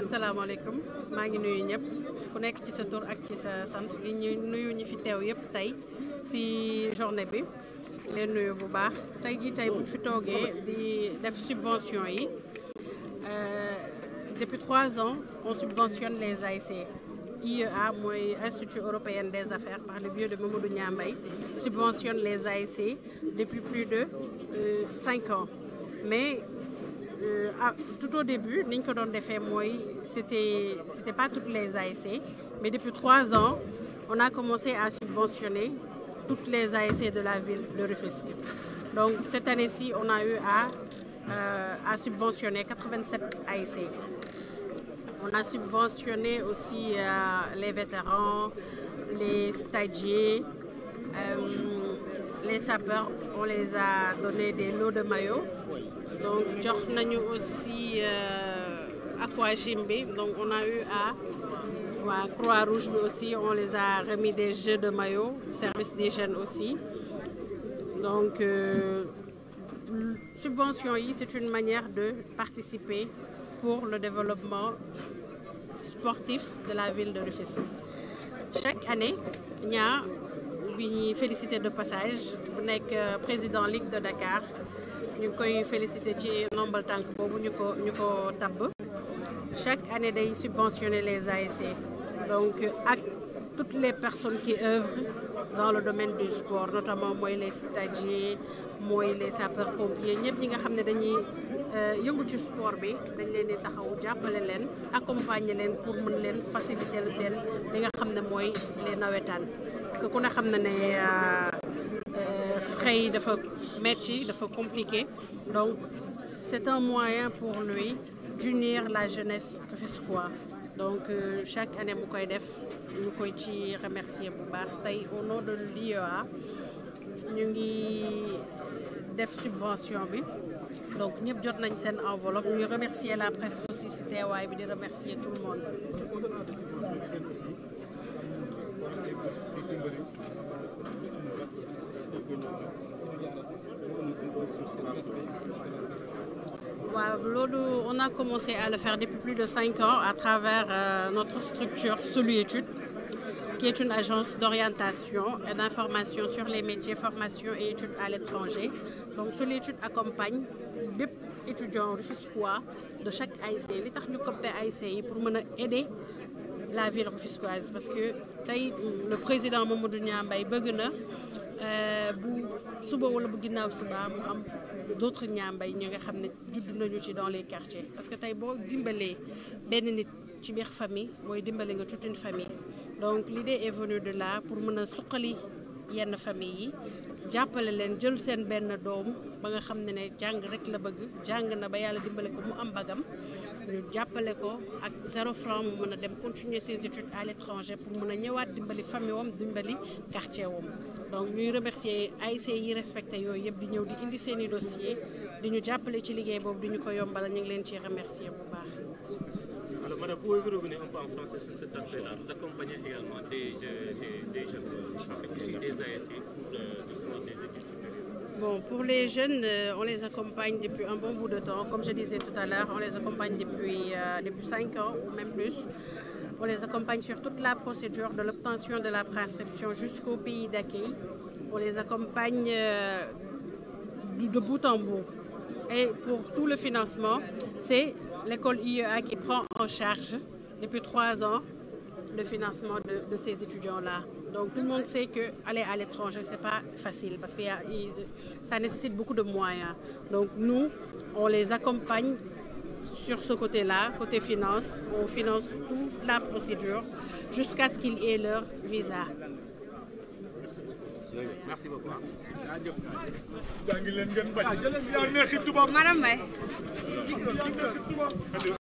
asalaamaaleykum maa ngi nuyu ñëpp ku nekk ci sa tur ak ci sa sant di nuyu ñi fi teew yëpp tey ci journée bi leen nuyu bu baax tey jii tey bu fi toogee di def subvention yi depuis 3 ans on subventionne les ASC. IEA mooy Institut européen des affaires par le biais de Mamadou Niambay subventionne les ASC depuis plus de 5 ans mais tout au début ni ñu ko doon defee mooy c'était pas toutes les ASC mais depuis 3 ans on a commencé à subventionner toutes les ASC de la ville de Rufisque. Donc cette année-ci on a eu à subventionner 87 ASC. On a subventionné aussi les vétérans, les stagiaires, les sapeurs, on les a donné des lots de maillots. Donc jox nañu aussi Aquagym bi, donc on a eu à Croix-Rouge bi aussi, on les a remis des jeux de maillots, service d'hygiène aussi. Donc subvention yi, c'est une manière de participer pour le développement sportif de la ville de Rufisque. Chaque année ñaa bi ñuy félicité de passage bu nekk président Ligue de Dakar ñu ngi koy félicité ci nombal tànk boobu ñu ko tabb. Chaque année day subventionner les ASC donc ak toutes les personnes qui œuvrent dans le domaine du sport notamment mooy les stagiaires mooy les sapeurs pompiers ñëpp ñi nga xam ne dañuy yëngu ci sport bi dañ leen di taxaw jàppale leen accompagner leen pour mën leen faciliter seen li nga xam ne mooy les nawetaan parce que ku ne xam na ne frais yi dafa metti dafa compliqué donc c'est un moyen pour lui d'unir la jeunesse rufisquoise. Donc chaque année mu koy def ñu koy ci remercier bu baax tey au nom de l'IEA ñu ngi def subvention bi donc ñëpp jot nañ seen enveloppe ñu remercier la presse aussi ci teewaay bi di remercier tout le monde. waaw loolu on a commencé à le faire depuis plus de 5 ans à travers notre structure Soluétude qui est une agence d'orientation et d'information sur les métiers, formations et études à l'étranger. Donc Soluétude accompagne bépp étudiant rufisquois de chaque ASC li tax ñu copté ASC yi pour mën a aider la ville rufisquoise parce que tey le président Mamadou Niambay bëgg na bu suba wala bu ginnaaw suba mu am d'autres Niambay ñi nga xam ne judd nañu ci dans les quartiers parce que tey boo dimbalee benn nit ci biir famille mooy dimbale nga toute une famille donc l'idée est venue de là pour mën a suqali yenn famille yi jàppale leen jël seen benn doom ba nga xam ne jàng rek la bëgg jàng na ba yàlla dimbale ko mu am bagam ñu jàppale ko ak 0 franc mu mën a dem continuer ses études à l'étranger pour mën a ñëwaat dimbali famille wam dimbali quartier wam donc ñuy remercier ASC yi respecté yooyu yëpp di ñëw di indi seeni dossier di ñu jàppale ci liggéey boobu di ñu ko yombal ñu ngi leen ci remercier bu baax. Alors madame, pouvez-vous revenir un peu en français sur cet aspect-là? Vous accompagnez également des jeunes ici des ASC pour justement des études supérieures. Bon, pour les jeunes, on les accompagne depuis un bon bout de temps. Comme je disais tout à l'heure, on les accompagne depuis 5 ans ou même plus. On les accompagne sur toute la procédure de l'obtention de la préinscription jusqu'au pays d'accueil. On les accompagne de bout en bout. Et pour tout le financement, c'est l'école IEA qui prend en charge depuis 3 ans le financement de ces étudiants-là. Donc tout le monde sait que aller à l'étranger, c'est pas facile parce que ça nécessite beaucoup de moyens. Donc nous, on les accompagne sur ce côté-là, côté finance. On finance toute la procédure jusqu'à ce qu'ils aient leur visa. Merci beaucoup. Madame Mbaye